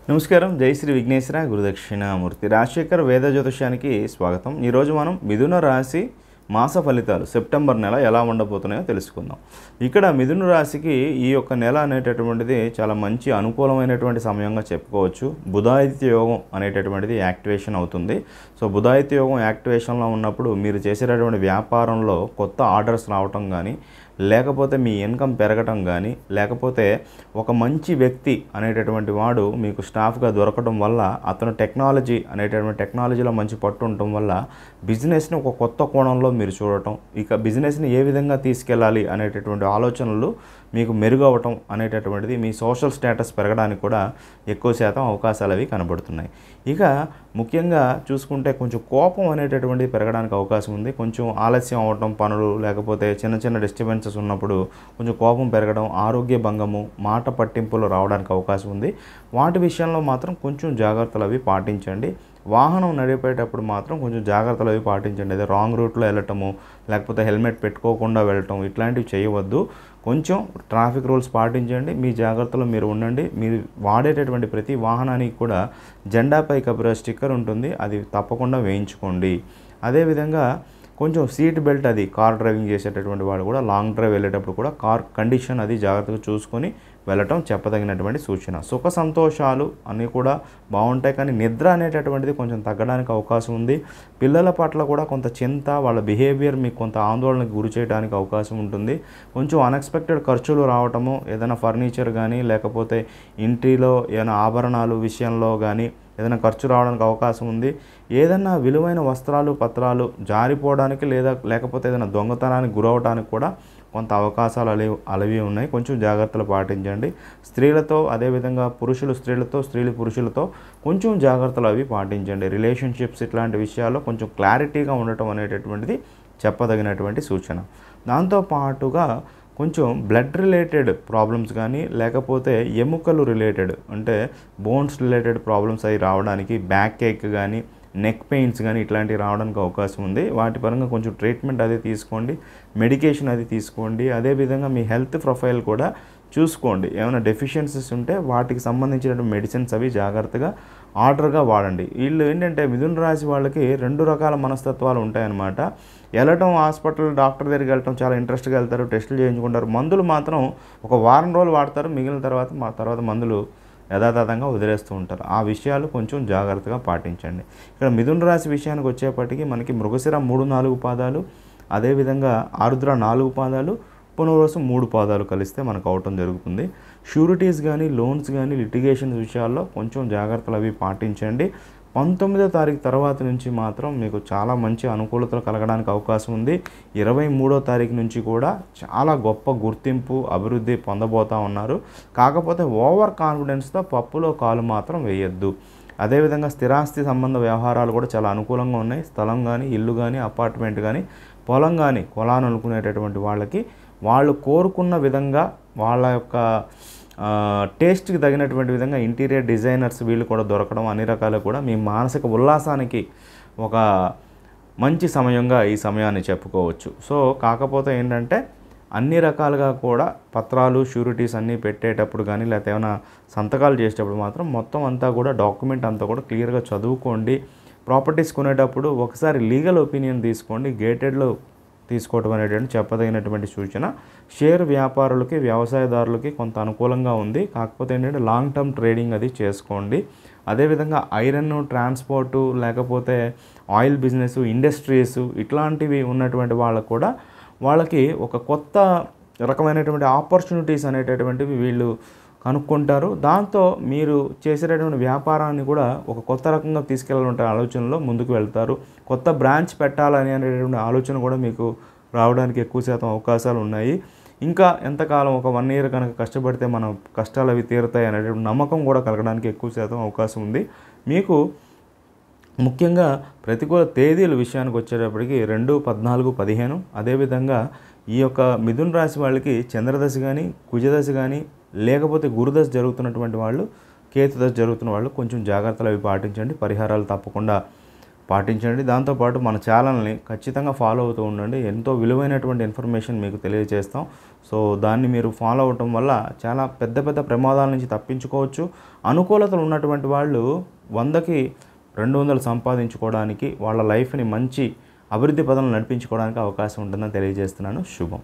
నమస్కారం. జై శ్రీ విఘ్నేశ్వర గురుదక్షిణామూర్తి. రాజశేఖర్ వేద జ్యోతిష్యానికి స్వాగతం. ఈరోజు మనం మిథున రాశి మాస ఫలితాలు సెప్టెంబర్ నెల ఎలా ఉండబోతున్నాయో తెలుసుకుందాం. ఇక్కడ మిథున రాశికి ఈ యొక్క నెల అనేటటువంటిది చాలా మంచి అనుకూలమైనటువంటి సమయంగా చెప్పుకోవచ్చు. బుధాదిత్య యోగం అనేటటువంటిది యాక్టివేషన్ అవుతుంది. సో బుధాదిత్య యోగం యాక్టివేషన్లో ఉన్నప్పుడు మీరు చేసేటటువంటి వ్యాపారంలో కొత్త ఆర్డర్స్ రావటం కానీ, లేకపోతే మీ ఇన్కమ్ పెరగటం కానీ, లేకపోతే ఒక మంచి వ్యక్తి అనేటటువంటి వాడు మీకు స్టాఫ్గా దొరకడం వల్ల, అతను టెక్నాలజీలో మంచి పట్టు ఉండటం వల్ల బిజినెస్ని ఒక కొత్త కోణంలో మీరు చూడటం, ఇక బిజినెస్ని ఏ విధంగా తీసుకెళ్ళాలి అనేటటువంటి ఆలోచనలు మీకు మెరుగవటం అనేటటువంటిది, మీ సోషల్ స్టేటస్ పెరగడానికి కూడా ఎక్కువ శాతం అవకాశాలు అవి కనబడుతున్నాయి. ఇక ముఖ్యంగా చూసుకుంటే కొంచెం కోపం అనేటటువంటిది పెరగడానికి అవకాశం ఉంది. కొంచెం ఆలస్యం అవ్వటం, పనులు లేకపోతే చిన్న చిన్న డిస్టర్బెన్సెస్ ఉన్నప్పుడు కొంచెం కోపం పెరగడం, ఆరోగ్య భంగము, మాట పట్టింపులు రావడానికి అవకాశం ఉంది. వాటి విషయంలో మాత్రం కొంచెం జాగ్రత్తలు అవి పాటించండి. వాహనం నడిపేటప్పుడు మాత్రం కొంచెం జాగ్రత్తలు అవి పాటించండి. అదే రాంగ్ రూట్లో వెళ్ళటము, లేకపోతే హెల్మెట్ పెట్టుకోకుండా వెళ్ళటం ఇట్లాంటివి చేయవద్దు. కొంచెం ట్రాఫిక్ రూల్స్ పాటించండి. మీ జాగ్రత్తలో మీరు ఉండండి. మీరు వాడేటటువంటి ప్రతి వాహనానికి కూడా జెండాపై కపిర స్టిక్కర్ ఉంటుంది, అది తప్పకుండా వేయించుకోండి. అదేవిధంగా కొంచెం సీట్ బెల్ట్, అది కార్ డ్రైవింగ్ చేసేటటువంటి వాళ్ళు కూడా లాంగ్ డ్రైవ్ వెళ్ళేటప్పుడు కూడా కార్ కండిషన్ అది జాగ్రత్తగా చూసుకొని వెళ్ళటం చెప్పదగినటువంటి సూచన. సుఖ సంతోషాలు అన్నీ కూడా బాగుంటాయి, కానీ నిద్ర అనేటటువంటిది కొంచెం తగ్గడానికి అవకాశం ఉంది. పిల్లల పట్ల కూడా కొంత చింత, వాళ్ళ బిహేవియర్ మీకు కొంత ఆందోళనకు గురి చేయడానికి అవకాశం ఉంటుంది. కొంచెం అన్ఎక్స్పెక్టెడ్ ఖర్చులు రావటము, ఏదైనా ఫర్నిచర్ కానీ, లేకపోతే ఇంటిలో ఏదైనా ఆభరణాలు విషయంలో కానీ ఏదైనా ఖర్చు రావడానికి అవకాశం ఉంది. ఏదైనా విలువైన వస్త్రాలు పత్రాలు జారిపోవడానికి లేకపోతే ఏదైనా దొంగతనానికి గురవడానికి కూడా కొంత అవకాశాలు అలవి ఉన్నాయి. కొంచెం జాగ్రత్తలు పాటించండి. స్త్రీలతో, అదేవిధంగా పురుషులు స్త్రీలతో, స్త్రీలు పురుషులతో కొంచెం జాగ్రత్తలు అవి పాటించండి. రిలేషన్షిప్స్ ఇట్లాంటి విషయాల్లో కొంచెం క్లారిటీగా ఉండటం అనేటటువంటిది చెప్పదగినటువంటి సూచన. దాంతోపాటుగా కొంచెం బ్లడ్ రిలేటెడ్ ప్రాబ్లమ్స్ కానీ, లేకపోతే ఎముకలు రిలేటెడ్ అంటే బోన్స్ రిలేటెడ్ ప్రాబ్లమ్స్ అవి రావడానికి, బ్యాక్ ఏక్ కానీ, నెక్ పెయిన్స్ కానీ ఇట్లాంటివి రావడానికి అవకాశం ఉంది. వాటి పరంగా కొంచెం ట్రీట్మెంట్ అది తీసుకోండి, మెడికేషన్ అది తీసుకోండి. అదేవిధంగా మీ హెల్త్ ప్రొఫైల్ కూడా చూసుకోండి. ఏమైనా డెఫిషియన్సీస్ ఉంటే వాటికి సంబంధించినటువంటి మెడిసిన్స్ అవి జాగ్రత్తగా ఆర్డర్గా వాడండి. వీళ్ళు ఏంటంటే మిథున రాశి వాళ్ళకి రెండు రకాల మనస్తత్వాలు ఉంటాయన్నమాట. వెళ్ళటం, హాస్పిటల్ డాక్టర్ దగ్గరికి వెళ్ళటం చాలా ఇంట్రెస్ట్గా వెళ్తారు, టెస్టులు చేయించుకుంటారు. మందులు మాత్రం ఒక వారం రోజులు వాడతారు, మిగిలిన తర్వాత మందులు యథాతథంగా వదిలేస్తూ ఉంటారు. ఆ విషయాలు కొంచెం జాగ్రత్తగా పాటించండి. ఇక్కడ మిథున రాశి విషయానికి వచ్చేప్పటికీ మనకి మృగశిర 3-4 పాదాలు, అదేవిధంగా ఆరుద్ర 4 పాదాలు, పునర్వసు 3 పాదాలు కలిస్తే మనకు అవటం జరుగుతుంది. షూరిటీస్ కానీ, లోన్స్ కానీ, లిటిగేషన్స్ విషయాల్లో కొంచెం జాగ్రత్తలు అవి పాటించండి. 19వ తారీఖు తర్వాత నుంచి మాత్రం మీకు చాలా మంచి అనుకూలతలు కలగడానికి అవకాశం ఉంది. 23వ తారీఖు నుంచి కూడా చాలా గొప్ప గుర్తింపు, అభివృద్ధి పొందబోతూ ఉన్నారు. కాకపోతే ఓవర్ కాన్ఫిడెన్స్తో పప్పులో కాలు మాత్రం వేయొద్దు. అదేవిధంగా స్థిరాస్తి సంబంధ వ్యవహారాలు కూడా చాలా అనుకూలంగా ఉన్నాయి. స్థలం కానీ, ఇల్లు కానీ, అపార్ట్మెంట్ కానీ, పొలం కానీ కొనాలనుకునేటటువంటి వాళ్ళకి వాళ్ళు కోరుకున్న విధంగా, వాళ్ళ యొక్క టేస్ట్కి తగినటువంటి విధంగా ఇంటీరియర్ డిజైనర్స్ వీళ్ళు కూడా దొరకడం, అన్ని రకాలు కూడా మీ మానసిక ఉల్లాసానికి ఒక మంచి సమయంగా ఈ సమయాన్ని చెప్పుకోవచ్చు. సో కాకపోతే ఏంటంటే అన్ని రకాలుగా కూడా పత్రాలు, షూరిటీస్ అన్నీ పెట్టేటప్పుడు కానీ, లేకపోతే ఏమైనా సంతకాలు చేసేటప్పుడు మాత్రం మొత్తం అంతా కూడా డాక్యుమెంట్ అంతా కూడా క్లియర్గా చదువుకోండి. ప్రాపర్టీస్ కొనేటప్పుడు ఒకసారి లీగల్ ఒపీనియన్ తీసుకోండి. గేటెడ్లో తీసుకోవడం అనేటువంటి చెప్పదగినటువంటి సూచన. షేర్ వ్యాపారులకి, వ్యవసాయదారులకి కొంత అనుకూలంగా ఉంది. కాకపోతే ఏంటంటే లాంగ్ టర్మ్ ట్రేడింగ్ అది చేసుకోండి. అదేవిధంగా ఐరన్, ట్రాన్స్పోర్టు, లేకపోతే ఆయిల్ బిజినెస్, ఇండస్ట్రీస్ ఇట్లాంటివి ఉన్నటువంటి వాళ్ళకు కూడా వాళ్ళకి ఒక కొత్త రకమైనటువంటి ఆపర్చునిటీస్ అనేటటువంటివి వీళ్ళు కనుక్కుంటారు. దాంతో మీరు చేసేటటువంటి వ్యాపారాన్ని కూడా ఒక కొత్త రకంగా తీసుకెళ్ళాలంటే ఆలోచనలో ముందుకు వెళ్తారు. కొత్త బ్రాంచ్ పెట్టాలని అనేటువంటి ఆలోచన కూడా మీకు రావడానికి ఎక్కువ శాతం అవకాశాలు ఉన్నాయి. ఇంకా ఎంతకాలం, ఒక 1 year కనుక కష్టపడితే మన కష్టాలు అవి తీరుతాయి అనేటువంటి నమ్మకం కూడా కలగడానికి ఎక్కువ శాతం అవకాశం ఉంది. మీకు ముఖ్యంగా ప్రతికూల తేదీల విషయానికి వచ్చేటప్పటికి 2, 14, 15. అదేవిధంగా ఈ యొక్క మిథున రాశి వాళ్ళకి చంద్రదశ కానీ, కుజదశ కానీ, లేకపోతే గురుదశ జరుగుతున్నటువంటి వాళ్ళు, కేతుదశ జరుగుతున్న వాళ్ళు కొంచెం జాగ్రత్తలు అవి పాటించండి. పరిహారాలు తప్పకుండా పాటించండి. దాంతోపాటు మన ఛానల్ని ఖచ్చితంగా ఫాలో అవుతూ ఉండండి. ఎంతో విలువైనటువంటి ఇన్ఫర్మేషన్ మీకు తెలియజేస్తాం. సో దాన్ని మీరు ఫాలో అవ్వటం వల్ల చాలా పెద్ద పెద్ద ప్రమాదాల నుంచి తప్పించుకోవచ్చు. అనుకూలతలు ఉన్నటువంటి వాళ్ళు 100కి 200 సంపాదించుకోవడానికి, వాళ్ళ లైఫ్ని మంచి అభివృద్ధి పదంలో నడిపించుకోవడానికి అవకాశం ఉంటుందని తెలియజేస్తున్నాను. శుభం.